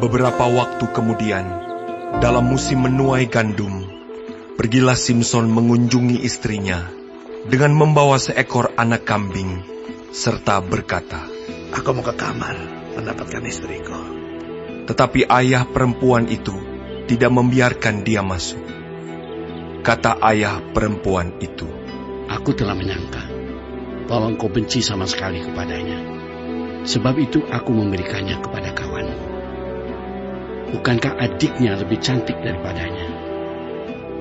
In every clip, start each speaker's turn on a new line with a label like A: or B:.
A: Beberapa waktu kemudian, dalam musim menuai gandum, pergilah Simson mengunjungi istrinya dengan membawa seekor anak kambing, serta berkata,
B: "Aku mau ke kamar mendapatkan istriku."
A: Tetapi ayah perempuan itu tidak membiarkan dia masuk. Kata ayah perempuan itu,
C: "Aku telah menyangka bahwa engkau benci sama sekali kepadanya. Sebab itu aku memberikannya kepada kawanmu. Bukankah adiknya lebih cantik daripadanya?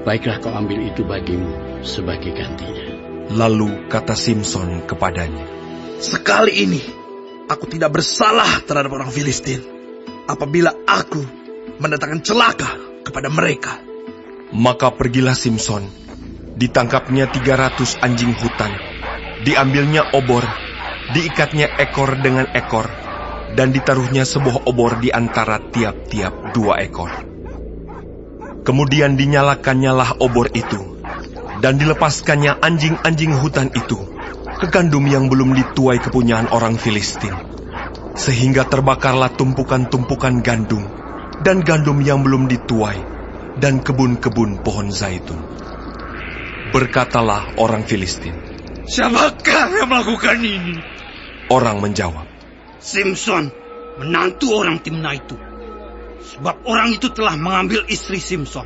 C: Baiklah kau ambil itu bagimu sebagai gantinya."
A: Lalu kata Simson kepadanya,
B: "Sekali ini aku tidak bersalah terhadap orang Filistin apabila aku mendatangkan celaka kepada mereka."
A: Maka pergilah Simson, ditangkapnya 300 anjing hutan, diambilnya obor, diikatnya ekor dengan ekor, dan ditaruhnya sebuah obor di antara tiap-tiap 2 ekor. Kemudian dinyalakan-nyalah obor itu, dan dilepaskannya anjing-anjing hutan itu ke gandum yang belum dituai kepunyaan orang Filistin, sehingga terbakarlah tumpukan-tumpukan gandum, dan gandum yang belum dituai, dan kebun-kebun pohon zaitun. Berkatalah orang Filistin,
D: "Siapakah yang melakukan ini?"
A: Orang menjawab,
D: "Simson, menantu orang Timna itu. Sebab orang itu telah mengambil istri Simson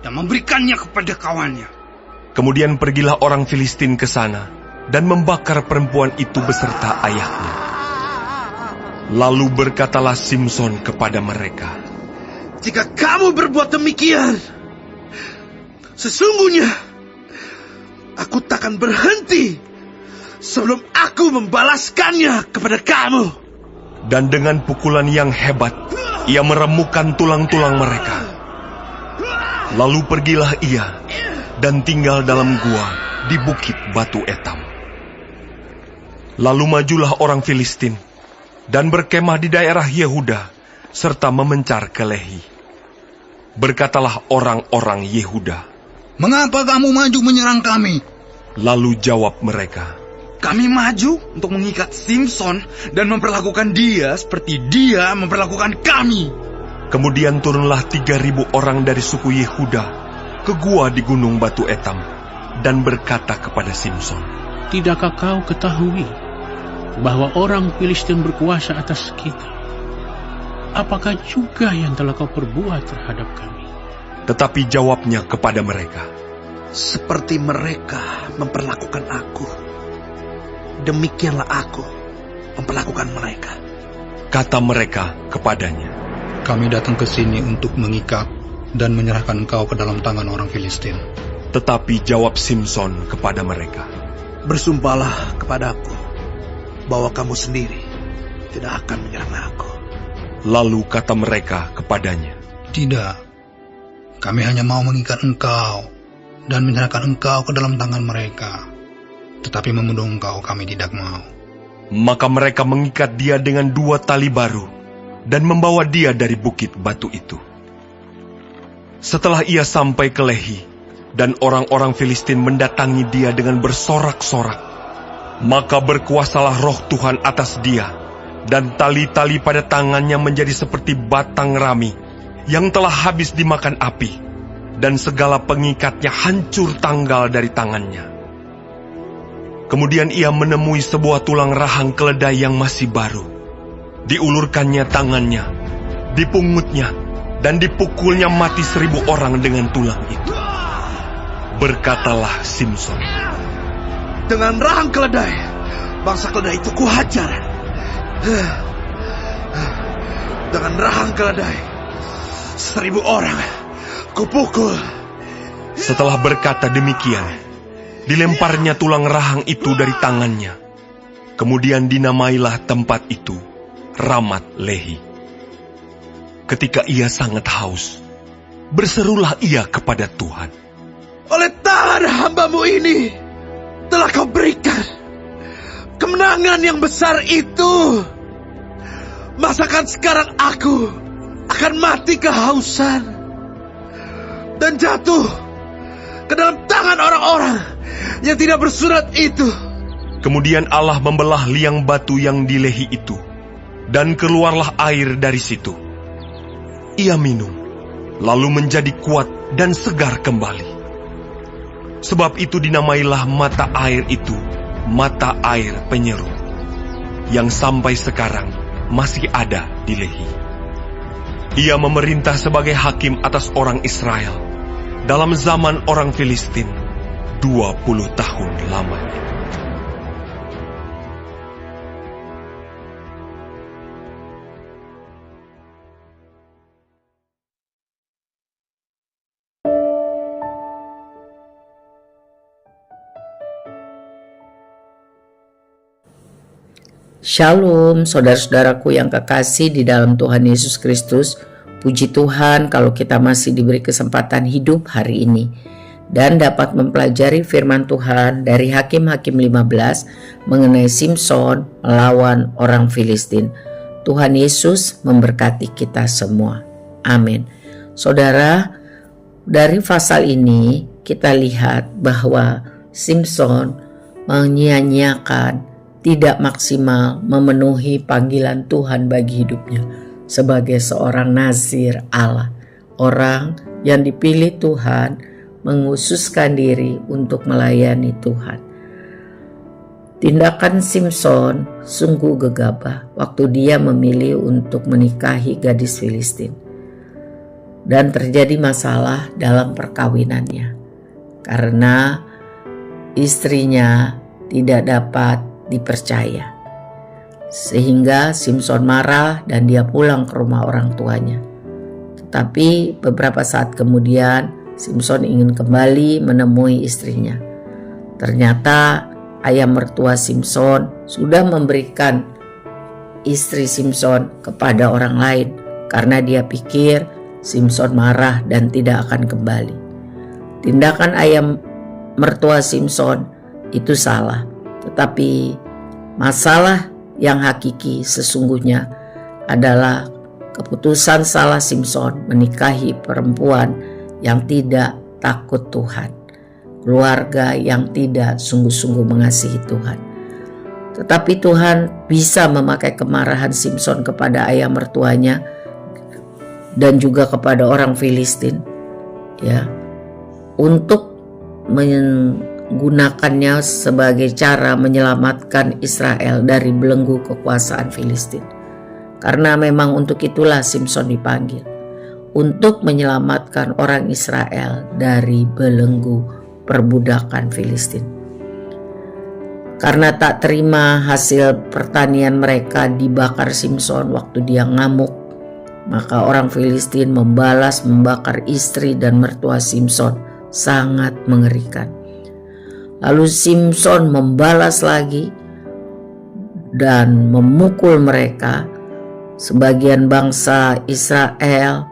D: dan memberikannya kepada kawannya."
A: Kemudian pergilah orang Filistin ke sana dan membakar perempuan itu beserta ayahnya. Lalu berkatalah Simson kepada mereka,
B: "Jika kamu berbuat demikian, sesungguhnya aku takkan berhenti sebelum aku membalaskannya kepada kamu."
A: Dan dengan pukulan yang hebat, ia meremukkan tulang-tulang mereka. Lalu pergilah ia dan tinggal dalam gua di bukit Batu Etam. Lalu majulah orang Filistin dan berkemah di daerah Yehuda, serta memencar ke Lehi. Berkatalah orang-orang Yehuda,
E: "Mengapa kamu maju menyerang kami?"
A: Lalu jawab mereka,
F: "Kami maju untuk mengikat Simson dan memperlakukan dia seperti dia memperlakukan kami."
A: Kemudian turunlah 3.000 orang dari suku Yehuda ke gua di gunung Batu Etam dan berkata kepada Simson,
C: "Tidakkah kau ketahui bahwa orang Filistin berkuasa atas kita? Apakah juga yang telah kau perbuat terhadap kami?"
A: Tetapi jawabnya kepada mereka,
B: "Seperti mereka memperlakukan aku, demikianlah aku memperlakukan mereka."
A: Kata mereka kepadanya,
E: "Kami datang ke sini untuk mengikat dan menyerahkan engkau ke dalam tangan orang Filistin."
A: Tetapi jawab Simson kepada mereka,
B: "Bersumpahlah kepadaku bahwa kamu sendiri tidak akan menyerang aku."
A: Lalu kata mereka kepadanya,
E: "Tidak, kami hanya mau mengikat engkau dan menyerahkan engkau ke dalam tangan mereka. Tetapi membunuh engkau kami tidak mau."
A: Maka mereka mengikat dia dengan 2 tali baru dan membawa dia dari bukit batu itu. Setelah ia sampai ke Lehi, dan orang-orang Filistin mendatangi dia dengan bersorak-sorak, maka berkuasalah roh Tuhan atas dia, dan tali-tali pada tangannya menjadi seperti batang rami yang telah habis dimakan api, dan segala pengikatnya hancur tanggal dari tangannya. Kemudian ia menemui sebuah tulang rahang keledai yang masih baru. Diulurkannya tangannya, dipungutnya, dan dipukulnya mati 1.000 orang dengan tulang itu. Berkatalah Simson,
B: "Dengan rahang keledai, bangsa keledai itu kuhajar. Dengan rahang keledai, 1.000 orang kupukul."
A: Setelah berkata demikian, dilemparnya tulang rahang itu dari tangannya. Kemudian dinamailah tempat itu Ramat Lehi. Ketika ia sangat haus, berserulah ia kepada Tuhan,
B: "Oleh tangan hamba-Mu ini telah Kau berikan kemenangan yang besar itu. Masakan sekarang aku akan mati kehausan dan jatuh ke dalam tangan orang-orang yang tidak bersurat itu."
A: Kemudian Allah membelah liang batu yang di Lehi itu, dan keluarlah air dari situ. ia minum, lalu menjadi kuat dan segar kembali. Sebab itu dinamailah mata air itu mata air penyeru, yang sampai sekarang masih ada di Lehi. Ia memerintah sebagai hakim atas orang Israel dalam zaman orang Filistin 20 tahun lamanya.
G: Shalom, saudara-saudaraku yang kekasih di dalam Tuhan Yesus Kristus. Puji Tuhan kalau kita masih diberi kesempatan hidup hari ini dan dapat mempelajari firman Tuhan dari Hakim-Hakim 15 mengenai Simson melawan orang Filistin. Tuhan Yesus memberkati kita semua. Amin. Saudara, dari pasal ini kita lihat bahwa Simson menyia-nyiakan, tidak maksimal memenuhi panggilan Tuhan bagi hidupnya sebagai seorang nazir Allah, orang yang dipilih Tuhan menghususkan diri untuk melayani Tuhan. Tindakan Simson sungguh gegabah waktu dia memilih untuk menikahi gadis Filistin, dan terjadi masalah dalam perkawinannya karena istrinya tidak dapat dipercaya, sehingga Simson marah dan dia pulang ke rumah orang tuanya. Tetapi beberapa saat kemudian Simson ingin kembali menemui istrinya. Ternyata ayah mertua Simson sudah memberikan istri Simson kepada orang lain karena dia pikir Simson marah dan tidak akan kembali. Tindakan ayah mertua Simson itu salah. Tetapi masalah yang hakiki sesungguhnya adalah keputusan salah Simson menikahi perempuan yang tidak takut Tuhan, keluarga yang tidak sungguh-sungguh mengasihi Tuhan. Tetapi Tuhan bisa memakai kemarahan Simson kepada ayah mertuanya dan juga kepada orang Filistin, ya, untuk menggunakannya sebagai cara menyelamatkan Israel dari belenggu kekuasaan Filistin. Karena memang untuk itulah Simson dipanggil, untuk menyelamatkan orang Israel dari belenggu perbudakan Filistin. Karena tak terima hasil pertanian mereka dibakar Simson waktu dia ngamuk, maka orang Filistin membalas membakar istri dan mertua Simson. Sangat mengerikan. Lalu Simson membalas lagi dan memukul mereka. Sebagian bangsa Israel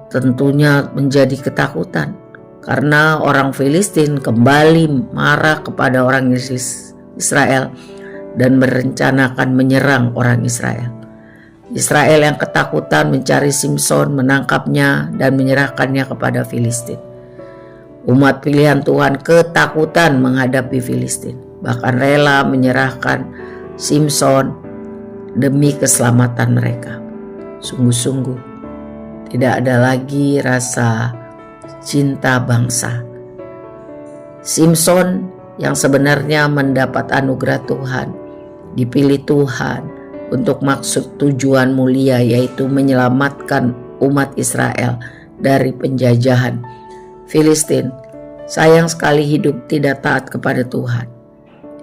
G: tentunya menjadi ketakutan karena orang Filistin kembali marah kepada orang Israel dan merencanakan menyerang orang Israel. Israel yang ketakutan mencari Simson, menangkapnya dan menyerahkannya kepada Filistin. Umat pilihan Tuhan ketakutan menghadapi Filistin, bahkan rela menyerahkan Simson demi keselamatan mereka. Sungguh-sungguh tidak ada lagi rasa cinta bangsa. Simson yang sebenarnya mendapat anugerah Tuhan, dipilih Tuhan untuk maksud tujuan mulia, yaitu menyelamatkan umat Israel dari penjajahan Filistin, sayang sekali hidup tidak taat kepada Tuhan,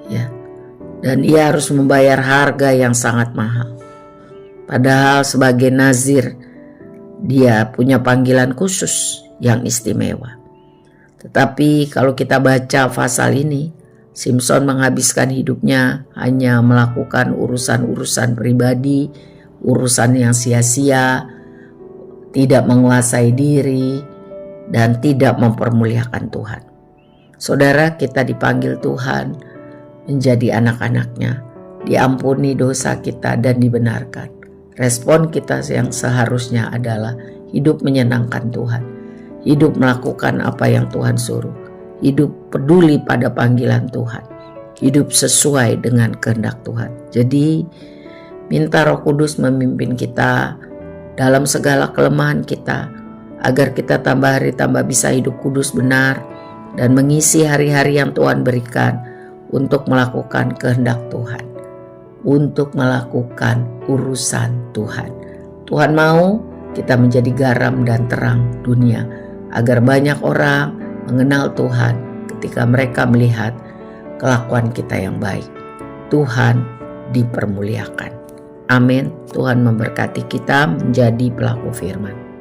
G: ya, dan ia harus membayar harga yang sangat mahal. Padahal sebagai nazir dia punya panggilan khusus yang istimewa. Tetapi kalau kita baca pasal ini, Simson menghabiskan hidupnya hanya melakukan urusan-urusan pribadi, urusan yang sia-sia, tidak menguasai diri, dan tidak mempermuliakan Tuhan. Saudara, kita dipanggil Tuhan menjadi anak-anaknya, diampuni dosa kita dan dibenarkan. Respon kita yang seharusnya adalah hidup menyenangkan Tuhan, hidup melakukan apa yang Tuhan suruh, hidup peduli pada panggilan Tuhan, hidup sesuai dengan kehendak Tuhan. Jadi minta Roh Kudus memimpin kita dalam segala kelemahan kita, agar kita tambah hari tambah bisa hidup kudus benar dan mengisi hari-hari yang Tuhan berikan untuk melakukan kehendak Tuhan, untuk melakukan urusan Tuhan. Tuhan mau kita menjadi garam dan terang dunia, agar banyak orang mengenal Tuhan ketika mereka melihat kelakuan kita yang baik. Tuhan dipermuliakan. Amin. Tuhan memberkati kita menjadi pelaku firman.